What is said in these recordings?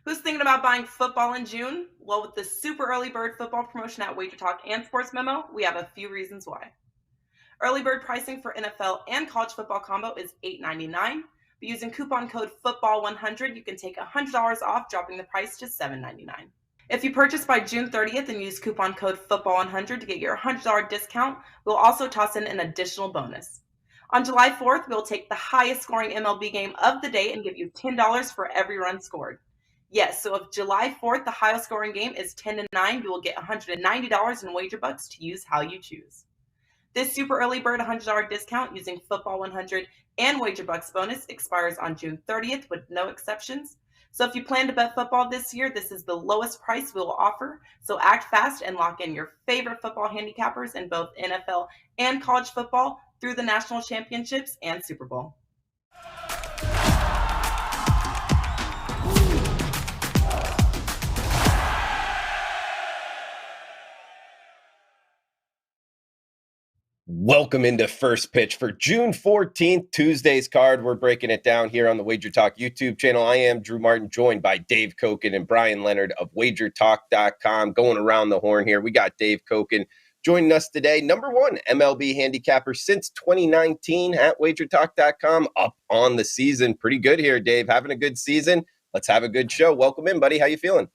Who's thinking about buying football in June? Well, with the super early bird football promotion at WagerTalk and Sports Memo, we have a few reasons why. Early bird pricing for NFL and college football combo is $8.99, but using coupon code FOOTBALL100, you can take $100 off, dropping the price to $7.99. If you purchase by June 30th and use coupon code FOOTBALL100 to get your $100 discount, we'll also toss in an additional bonus. On July 4th, we'll take the highest scoring MLB game of the day and give you $10 for every run scored. Yes, so if July 4th, the highest scoring game is 10-9, you will get $190 in wager bucks to use how you choose. This super early bird $100 discount using Football 100 and wager bucks bonus expires on June 30th with no exceptions. So if you plan to bet football this year, this is the lowest price we will offer. So act fast and lock in your favorite football handicappers in both NFL and college football through the national championships and Super Bowl. Welcome into First Pitch for June 14th, Tuesday's card. We're breaking it down here on the WagerTalk YouTube channel. I am Drew Martin, joined by Dave Koken and Brian Leonard of WagerTalk.com. Going around the horn here, we got Dave Koken joining us today. Number one MLB handicapper since 2019 at WagerTalk.com. Up on the season. Pretty good here, Dave. Having a good season. Let's have a good show. Welcome in, buddy. How you feeling?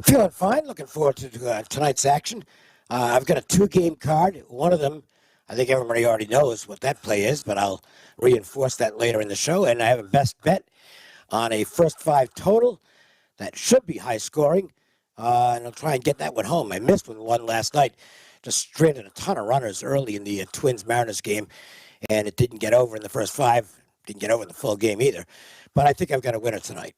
Feeling fine. Looking forward to tonight's action. I've got a two-game card. One of them, I think everybody already knows what that play is, but I'll reinforce that later in the show. And I have a best bet on a first five total that should be high scoring. And I'll try and get that one home. I missed one last night. Just stranded a ton of runners early in the Twins-Mariners game, and it didn't get over in the first five. Didn't get over in the full game either. But I think I've got a winner tonight.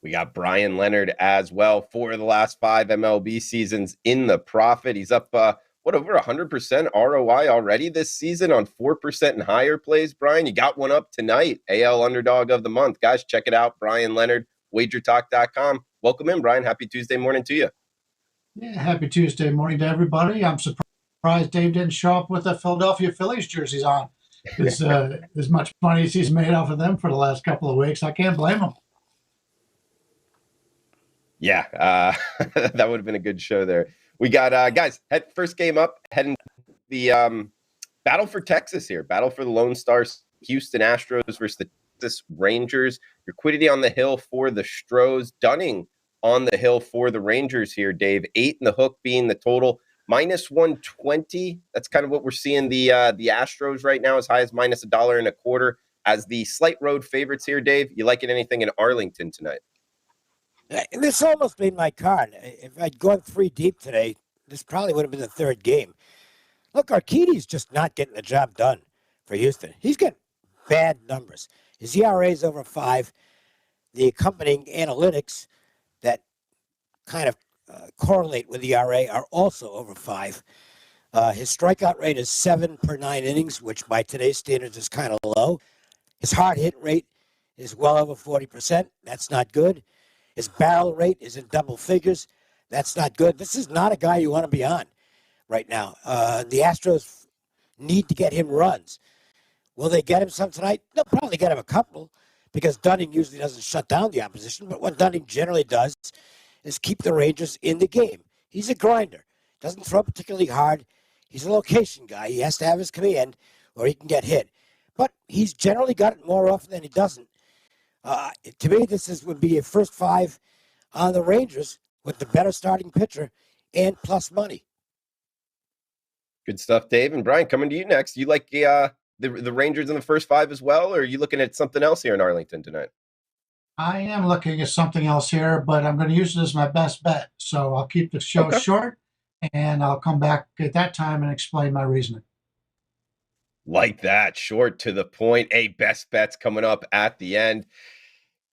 We got Brian Leonard as well for the last five MLB seasons in the profit. He's up, over 100% ROI already this season on 4% and higher plays, Brian. You got one up tonight, AL Underdog of the Month. Guys, check it out, Brian Leonard, WagerTalk.com. Welcome in, Brian. Happy Tuesday morning to you. Yeah, happy Tuesday morning to everybody. I'm surprised Dave didn't show up with the Philadelphia Phillies jerseys on. As much money as he's made off of them for the last couple of weeks, I can't blame him. Yeah, that would have been a good show there. We got, guys, first game up, heading the battle for Texas here. Battle for the Lone Stars, Houston Astros versus the Texas Rangers. Liquidity on the hill for the Stros. Dunning on the hill for the Rangers here, Dave. 8 in the hook being the total. Minus 120. That's kind of what we're seeing the Astros right now, as high as minus $1.25 as the slight road favorites here, Dave. You liking anything in Arlington tonight? This almost made my card. If I'd gone three deep today, this probably would have been the third game. Look, Urquidy's just not getting the job done for Houston. He's got bad numbers. His ERA is over 5. The accompanying analytics that kind of correlate with ERA are also over 5. His strikeout rate is 7 per 9 innings, which by today's standards is kind of low. His hard hit rate is well over 40%. That's not good. His barrel rate is in double figures. That's not good. This is not a guy you want to be on right now. The Astros need to get him runs. Will they get him some tonight? They'll probably get him a couple because Dunning usually doesn't shut down the opposition. But what Dunning generally does is keep the Rangers in the game. He's a grinder. Doesn't throw particularly hard. He's a location guy. He has to have his command or he can get hit. But he's generally got it more often than he doesn't. To me, would be a first five on the Rangers with the better starting pitcher and plus money. Good stuff, Dave. And Brian, coming to you next. You like the Rangers in the first five as well, or are you looking at something else here in Arlington tonight? I am looking at something else here, but I'm going to use it as my best bet. So I'll keep the show short, and I'll come back at that time and explain my reasoning. Like that, short to the point. Best bets coming up at the end.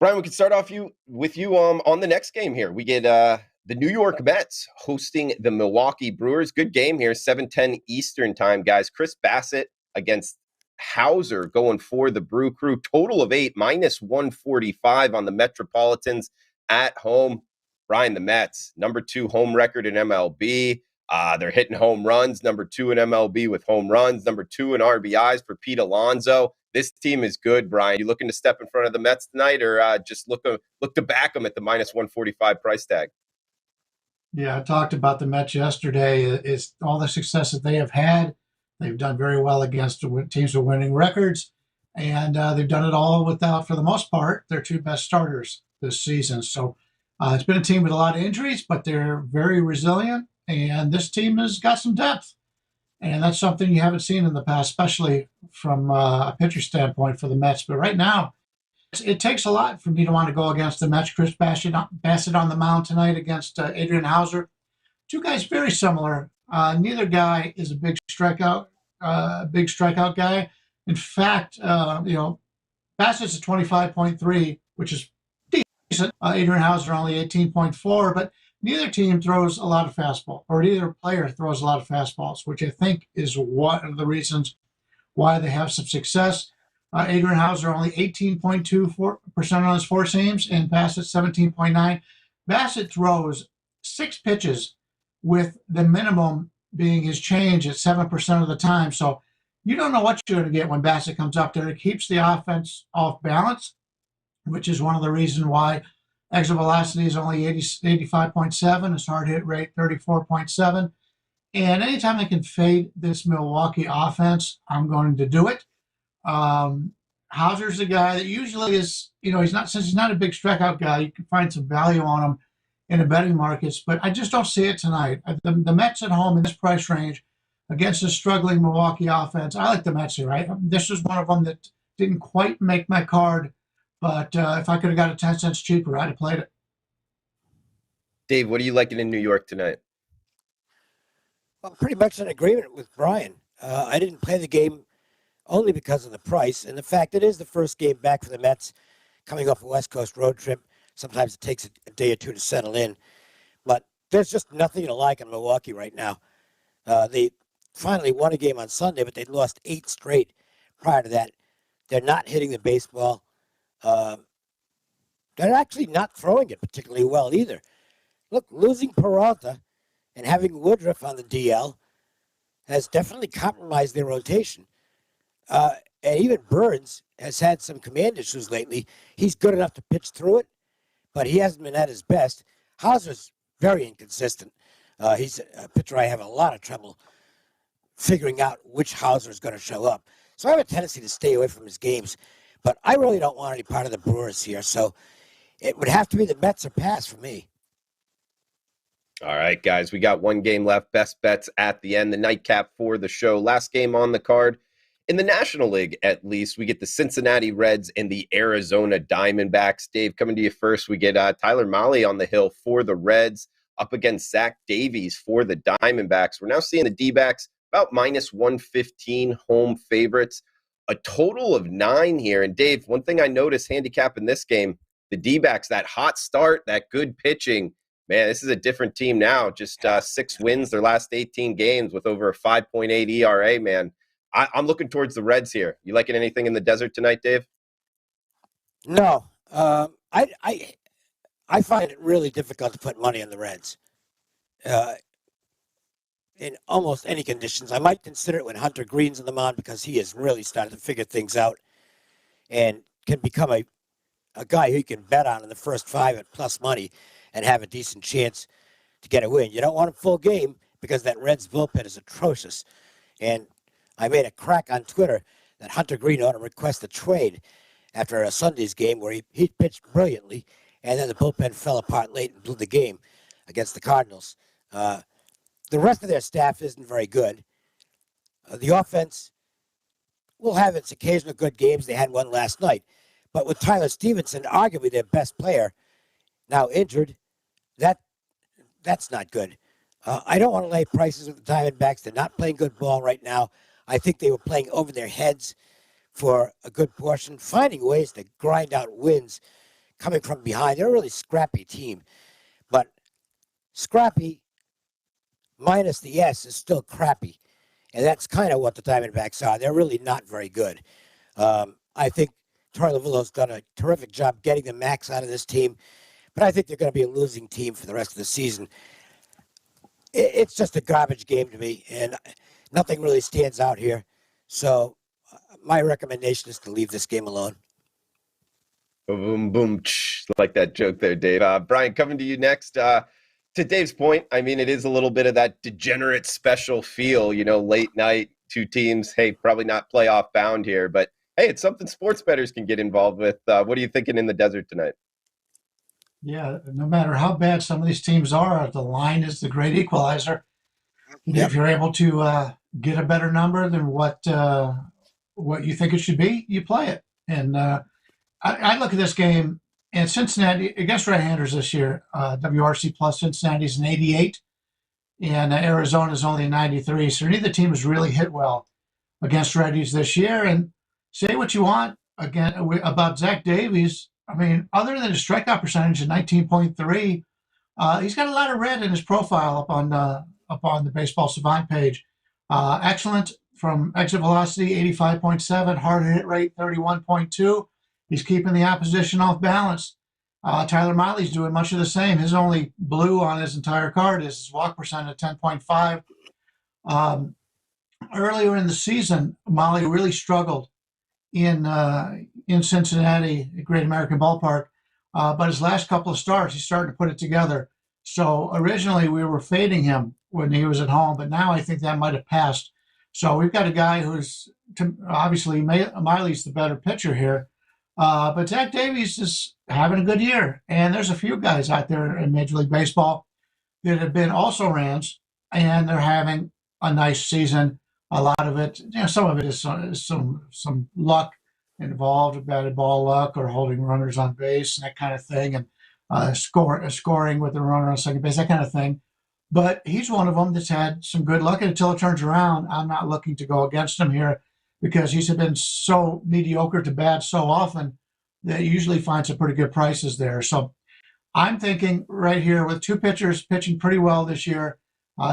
Brian, we can start off with you on the next game here. We get the New York Mets hosting the Milwaukee Brewers. Good game here, 7:10 Eastern time, guys. Chris Bassett against Hauser going for the Brew Crew. Total of 8, minus 145 on the Metropolitans at home. Brian, the Mets, number 2 home record in MLB. They're hitting home runs, number 2 in MLB with home runs, number 2 in RBIs for Pete Alonso. This team is good, Brian. You looking to step in front of the Mets tonight, or just look to back them at the minus 145 price tag? Yeah, I talked about the Mets yesterday. Is all the success that they have had. They've done very well against teams with winning records, and they've done it all without, for the most part, their 2 best starters this season. So it's been a team with a lot of injuries, but they're very resilient, and this team has got some depth. And that's something you haven't seen in the past, especially from a pitcher standpoint for the Mets. But right now, it takes a lot for me to want to go against the Mets. Chris Bassett on the mound tonight against Adrian Hauser. 2 guys very similar. Neither guy is a big strikeout guy. In fact, Bassett's a 25.3, which is decent. Adrian Hauser only 18.4, but neither team throws a lot of fastball, or neither player throws a lot of fastballs, which I think is one of the reasons why they have some success. Adrian Hauser only 18.24% on his 4 seams, and Bassett 17.9. Bassett throws 6 pitches with the minimum being his change at 7% of the time. So you don't know what you're going to get when Bassett comes up there. It keeps the offense off balance, which is one of the reasons why exit velocity is only 85.7, his hard hit rate 34.7. And anytime I can fade this Milwaukee offense, I'm going to do it. Hauser's a guy that usually is, since he's not a big strikeout guy, you can find some value on him in the betting markets, but I just don't see it tonight. The Mets at home in this price range against a struggling Milwaukee offense, I like the Mets here. This is one of them that didn't quite make my card, but if I could have got it 10 cents cheaper, I'd have played it. Dave, what are you liking in New York tonight? Well, pretty much in agreement with Brian. I didn't play the game only because of the price and the fact it is the first game back for the Mets coming off a West Coast road trip. Sometimes it takes a day or 2 to settle in. But there's just nothing to like in Milwaukee right now. They finally won a game on Sunday, but they'd lost 8 straight prior to that. They're not hitting the baseball. They're actually not throwing it particularly well either. Look, losing Peralta and having Woodruff on the DL has definitely compromised their rotation. And even Burns has had some command issues lately. He's good enough to pitch through it, but he hasn't been at his best. Hauser's very inconsistent. He's a pitcher I have a lot of trouble figuring out which Hauser is going to show up. So I have a tendency to stay away from his games, but I really don't want any part of the Brewers here. So it would have to be the Mets or pass for me. All right, guys, we got 1 game left. Best bets at the end, the nightcap for the show. Last game on the card. In the National League, at least, we get the Cincinnati Reds and the Arizona Diamondbacks. Dave, coming to you first, we get Tyler Mahle on the hill for the Reds up against Zach Davies for the Diamondbacks. We're now seeing the D-backs about minus 115 home favorites, a total of 9 here. And Dave, one thing I noticed handicapping this game, the D-backs, that hot start, that good pitching, man, this is a different team now. Just 6 wins their last 18 games with over a 5.8 ERA, man. I'm looking towards the Reds here. You liking anything in the desert tonight, Dave? No. I find it really difficult to put money on the Reds in almost any conditions. I might consider it when Hunter Green's on the mound because he has really started to figure things out and can become a guy who you can bet on in the first 5 at plus money and have a decent chance to get a win. You don't want a full game because that Reds bullpen is atrocious. And I made a crack on Twitter that Hunter Green ought to request a trade after a Sunday's game where he pitched brilliantly, and then the bullpen fell apart late and blew the game against the Cardinals. The rest of their staff isn't very good. The offense will have its occasional good games. They had one last night. But with Tyler Stevenson, arguably their best player, now injured, that's not good. I don't want to lay prices with the Diamondbacks. They're not playing good ball right now. I think they were playing over their heads for a good portion, finding ways to grind out wins coming from behind. They're a really scrappy team. But scrappy minus the S is still crappy. And that's kind of what the Diamondbacks are. They're really not very good. I think Troy Lavillo's done a terrific job getting the max out of this team. But I think they're going to be a losing team for the rest of the season. It's just a garbage game to me, and nothing really stands out here. So my recommendation is to leave this game alone. Boom, boom, like that joke there, Dave. Brian, coming to you next. To Dave's point, I mean, it is a little bit of that degenerate special feel, late night, two teams. Hey, probably not playoff bound here, but hey, it's something sports bettors can get involved with. What are you thinking in the desert tonight? Yeah, no matter how bad some of these teams are, the line is the great equalizer. Yep. If you're able to get a better number than what you think it should be, you play it. And I look at this game, and Cincinnati against right-handers this year, WRC plus Cincinnati's an 88, and Arizona's only a 93. So neither team has really hit well against righties this year. And say what you want again about Zach Davies. I mean, other than his strikeout percentage of 19.3, he's got a lot of red in his profile up on the Baseball Savant page. Excellent from exit velocity, 85.7, hard hit rate, 31.2. He's keeping the opposition off balance. Tyler Miley's doing much of the same. His only blue on his entire card is his walk percent at 10.5. Earlier in the season, Miley really struggled in Cincinnati, Great American Ballpark. But his last couple of starts, he's starting to put it together. So originally we were fading him when he was at home, but now I think that might have passed. So we've got a guy who's obviously Miley's the better pitcher here. But Zach Davies is having a good year. And there's a few guys out there in Major League Baseball that have been also Rans, and they're having a nice season. A lot of it, some of it is some luck involved, batted ball luck or holding runners on base and that kind of thing, and scoring with the runner on second base, that kind of thing. But he's one of them that's had some good luck, and until it turns around, I'm not looking to go against him here because he's been so mediocre to bad so often that he usually finds some pretty good prices there. So I'm thinking right here with two pitchers pitching pretty well this year,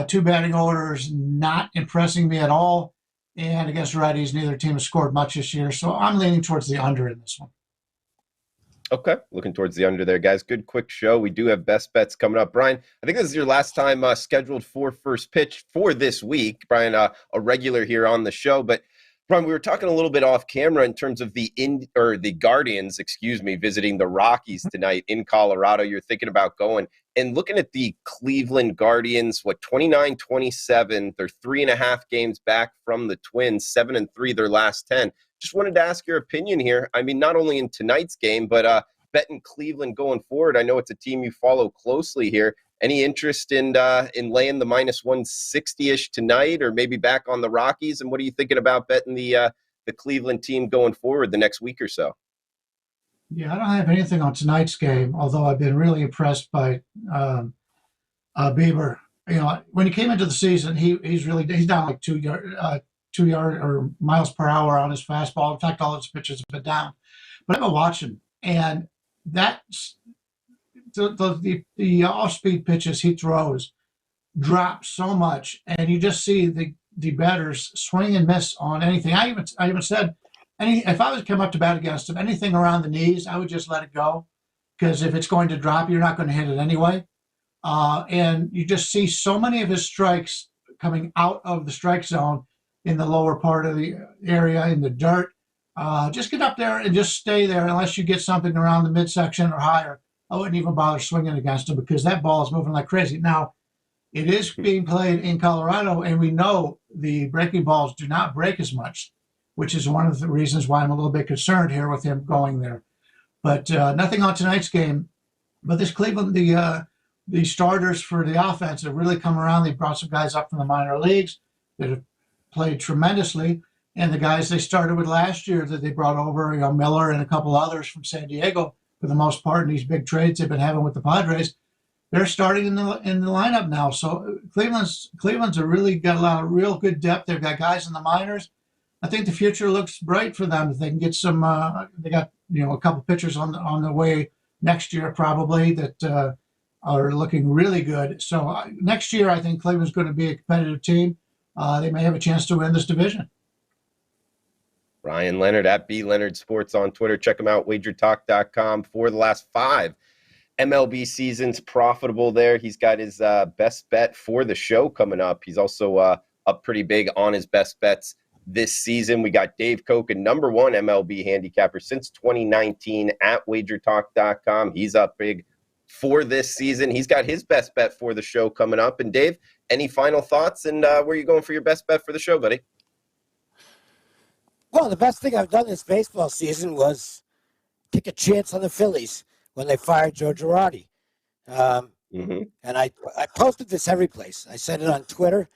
two batting orders not impressing me at all, and against righties, neither team has scored much this year. So I'm leaning towards the under in this one. Okay, looking towards the under there, guys. Good quick show. We do have best bets coming up. Brian, I think this is your last time scheduled for first pitch for this week. Brian, a regular here on the show, but Brian, we were talking a little bit off camera in terms of the Guardians, visiting the Rockies tonight in Colorado. You're thinking about going and looking at the Cleveland Guardians, 29-27. They're 3.5 games back from the Twins, 7-3 their last 10. Just wanted to ask your opinion here. I mean, not only in tonight's game, but betting Cleveland going forward. I know it's a team you follow closely here. Any interest in laying the minus 160-ish tonight, or maybe back on the Rockies? And what are you thinking about betting the Cleveland team going forward the next week or so? Yeah, I don't have anything on tonight's game, although I've been really impressed by Bieber. When he came into the season, he's down like 2 yard or miles per hour on his fastball. In fact, all his pitches have been down. But I've been watching, and that's the off-speed pitches he throws drop so much, and you just see the batters swing and miss on anything. I even said, if I was to come up to bat against him, anything around the knees, I would just let it go, because if it's going to drop, you're not going to hit it anyway. And you just see so many of his strikes coming out of the strike zone in the lower part of the area in the dirt. Just get up there and just stay there unless you get something around the midsection or higher. I wouldn't even bother swinging against him because that ball is moving like crazy. Now, it is being played in Colorado, and we know the breaking balls do not break as much, which is one of the reasons why I'm a little bit concerned here with him going there. But nothing on tonight's game. But this Cleveland, the starters for the offense have really come around. They brought some guys up from the minor leagues that have played tremendously. And the guys they started with last year that they brought over, Miller and a couple others from San Diego, for the most part, in these big trades they've been having with the Padres, they're starting in the lineup now. So Cleveland's really got a lot of real good depth. They've got guys in the minors. I think the future looks bright for them if they can get some. They got a couple pitchers on the way next year probably that are looking really good. So next year I think Cleveland's going to be a competitive team. They may have a chance to win this division. Ryan Leonard at B Leonard Sports on Twitter. Check him out, WagerTalk.com. For the last 5 MLB season's profitable there. He's got his best bet for the show coming up. He's also up pretty big on his best bets this season. We got Dave Koch, number one MLB handicapper since 2019 at WagerTalk.com. He's up big for this season. He's got his best bet for the show coming up. And Dave, any final thoughts? And where are you going for your best bet for the show, buddy? Well, the best thing I've done this baseball season was take a chance on the Phillies when they fired Joe Girardi. And I posted this every place. I said it on Twitter.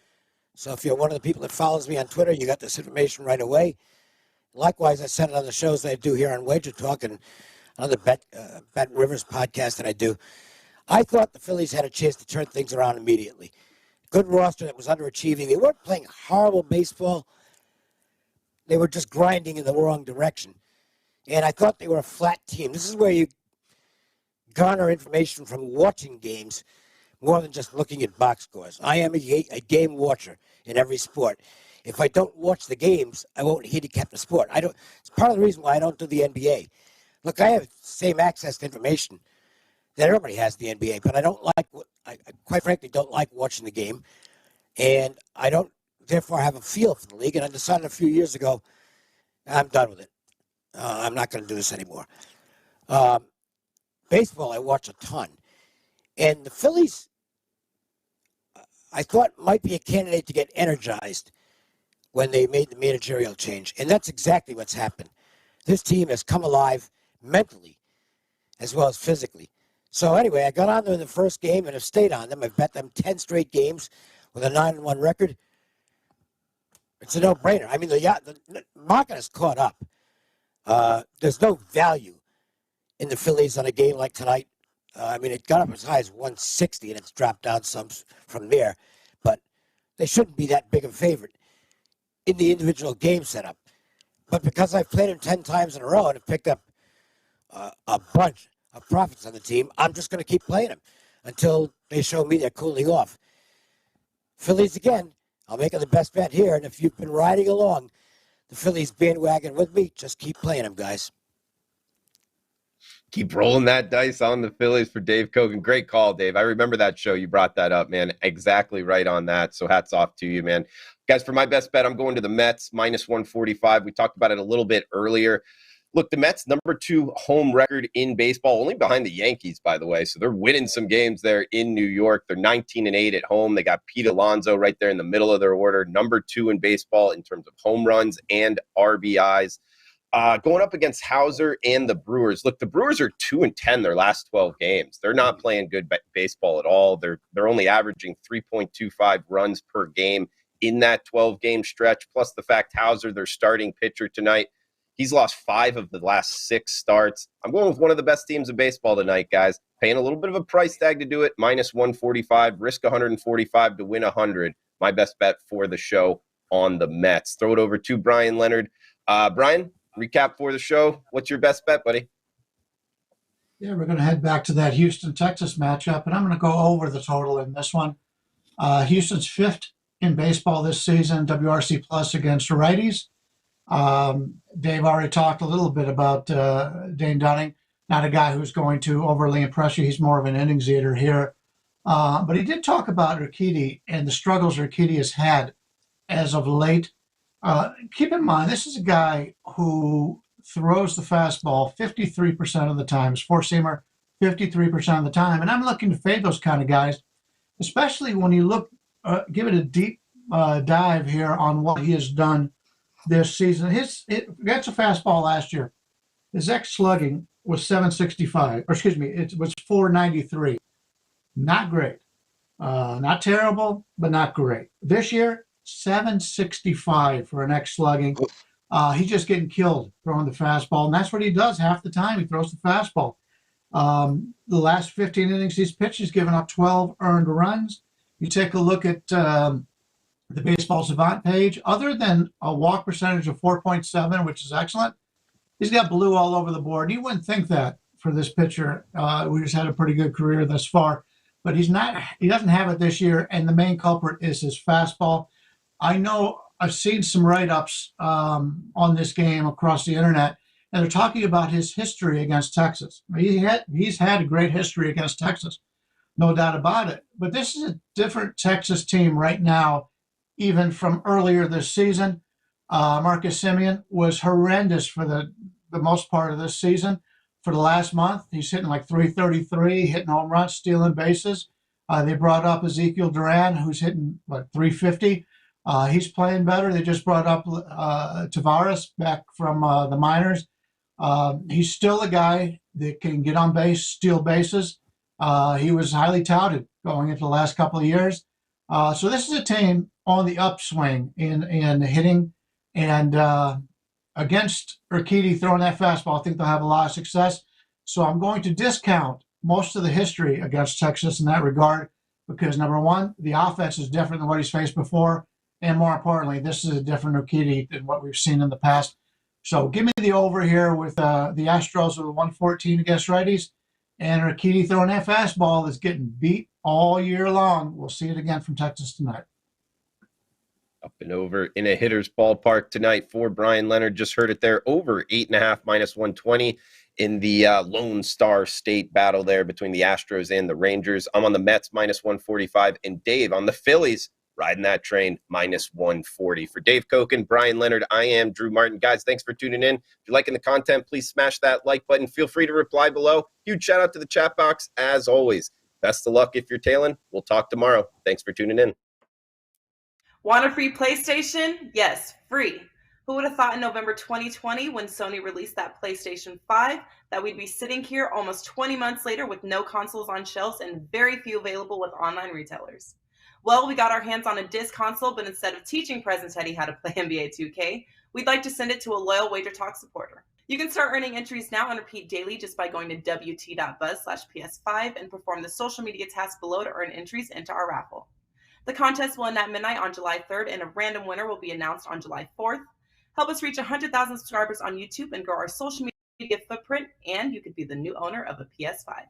So if you're one of the people that follows me on Twitter, you got this information right away. Likewise, I said it on the shows that I do here on Wager Talk and another Bet Rivers podcast that I do. I thought the Phillies had a chance to turn things around immediately. Good roster that was underachieving. They weren't playing horrible baseball. They were just grinding in the wrong direction. And I thought they were a flat team. This is where you garner information from watching games more than just looking at box scores. I am a game watcher in every sport. If I don't watch the games, I won't handicap the sport. It's part of the reason why I don't do the NBA. Look, I have the same access to information that everybody has in the NBA, but I quite frankly don't like watching the game, and I don't therefore have a feel for the league. And I decided a few years ago, I'm done with it. I'm not going to do this anymore. Baseball, I watch a ton. And the Phillies, I thought might be a candidate to get energized when they made the managerial change. And that's exactly what's happened. This team has come alive mentally as well as physically. So anyway, I got on them in the first game and have stayed on them. I've bet them 10 straight games with a 9-1 record. It's a no-brainer. I mean, the market has caught up. There's no value in the Phillies on a game like tonight. I mean, it got up as high as 160, and it's dropped down some from there. But they shouldn't be that big of a favorite in the individual game setup. But because I've played them 10 times in a row and have picked up a bunch of profits on the team, I'm just going to keep playing them until they show me they're cooling off. Phillies again, I'll make it the best bet here. And if you've been riding along the Phillies bandwagon with me, just keep playing them, guys. Keep rolling that dice on the Phillies for Dave Kogan. Great call, Dave. I remember that show. You brought that up, man. Exactly right on that. So hats off to you, man. Guys, for my best bet, I'm going to the Mets, minus 145. We talked about it a little bit earlier. Look, the Mets, number 2 home record in baseball, only behind the Yankees, by the way. So they're winning some games there in New York. They're 19-8 at home. They got Pete Alonso right there in the middle of their order, number 2 in baseball in terms of home runs and RBIs. Going up against Hauser and the Brewers. Look, the Brewers are 2-10 their last 12 games. They're not playing good baseball at all. They're only averaging 3.25 runs per game in that 12-game stretch, plus the fact Hauser, their starting pitcher tonight, he's lost 5 of the last 6 starts. I'm going with one of the best teams in baseball tonight, guys. Paying a little bit of a price tag to do it, minus 145, risk 145 to win 100. My best bet for the show on the Mets. Throw it over to Brian Leonard. Brian, recap for the show. What's your best bet, buddy? Yeah, we're going to head back to that Houston-Texas matchup, and I'm going to go over the total in this one. Houston's 5th in baseball this season, WRC plus against righties. Dave already talked a little bit about Dane Dunning, not a guy who's going to overly impress you. He's more of an innings eater here. But he did talk about Urquidy and the struggles Urquidy has had as of late. Keep in mind, this is a guy who throws the fastball 53% of the time. His four-seamer 53% of the time. And I'm looking to fade those kind of guys, especially when you look, give it a deep dive here on what he has done this season. Against a fastball last year, his slugging was 765, or excuse me, it was 493. Not great. Not terrible, but not great. This year, 765 for an slugging. He's just getting killed throwing the fastball, and that's what he does half the time. He throws the fastball. The last 15 innings he's pitched, he's given up 12 earned runs. You take a look at the Baseball Savant page, other than a walk percentage of 4.7, which is excellent, he's got blue all over the board. You wouldn't think that for this pitcher. We just had a pretty good career thus far, but he doesn't have it this year, and the main culprit is his fastball. I know I've seen some write-ups on this game across the internet, and they're talking about his history against Texas. He's had a great history against Texas, no doubt about it. But this is a different Texas team right now, even from earlier this season. Marcus Semien was horrendous for the most part of this season. For the last month, he's hitting like 333, hitting home runs, stealing bases. They brought up Ezekiel Duran, who's hitting, 350. He's playing better. They just brought up Tavares back from the minors. He's still a guy that can get on base, steal bases. He was highly touted going into the last couple of years. So this is a team on the upswing in hitting. And against Urquidy throwing that fastball, I think they'll have a lot of success. So I'm going to discount most of the history against Texas in that regard because, number one, the offense is different than what he's faced before. And more importantly, this is a different Urquidy than what we've seen in the past. So give me the over here with the Astros with 114 against righties. And Urquidy throwing that fastball that's getting beat all year long. We'll see it again from Texas tonight. Up and over in a hitter's ballpark tonight for Brian Leonard. Just heard it there. Over 8.5 minus 120 in the Lone Star State battle there between the Astros and the Rangers. I'm on the Mets minus 145 and Dave on the Phillies riding that train minus 140. For Dave Koken, Brian Leonard, I am Drew Martin. Guys, thanks for tuning in. If you're liking the content, please smash that like button. Feel free to reply below. Huge shout out to the chat box as always. Best of luck if you're tailing. We'll talk tomorrow. Thanks for tuning in. Want a free PlayStation? Yes, free. Who would have thought in November 2020 when Sony released that PlayStation 5 that we'd be sitting here almost 20 months later with no consoles on shelves and very few available with online retailers? Well, we got our hands on a disc console, but instead of teaching Present Teddy how to play NBA 2K, we'd like to send it to a loyal WagerTalk supporter. You can start earning entries now and repeat daily just by going to wt.buzz/PS5 and perform the social media tasks below to earn entries into our raffle. The contest will end at midnight on July 3rd, and a random winner will be announced on July 4th. Help us reach 100,000 subscribers on YouTube and grow our social media footprint, and you could be the new owner of a PS5.